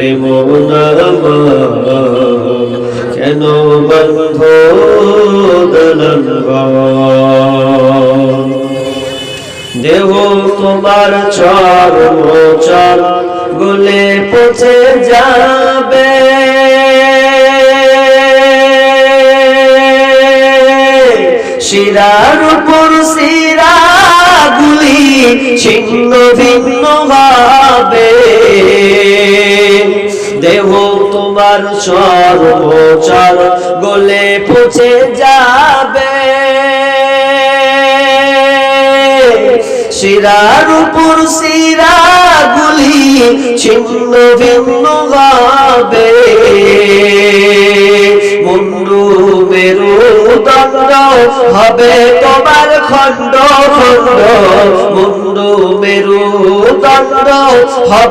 প্রেম নামা কেন বন্ধ দলন দেহ তোমার চরম চর গলে পচে যাবে শিরার উপর শিরা গুলি ছিন্ন ভিন্ন হবে দেহ তোমার চরম চর গলে পচে যাবে শিরার উপর শিরা গুলি ছিন্ন ভিন্ন হবে মুন্ডু মেরুদণ্ড হবে তোমার খণ্ড খণ্ড মুন্ডু মেরুদণ্ড হবে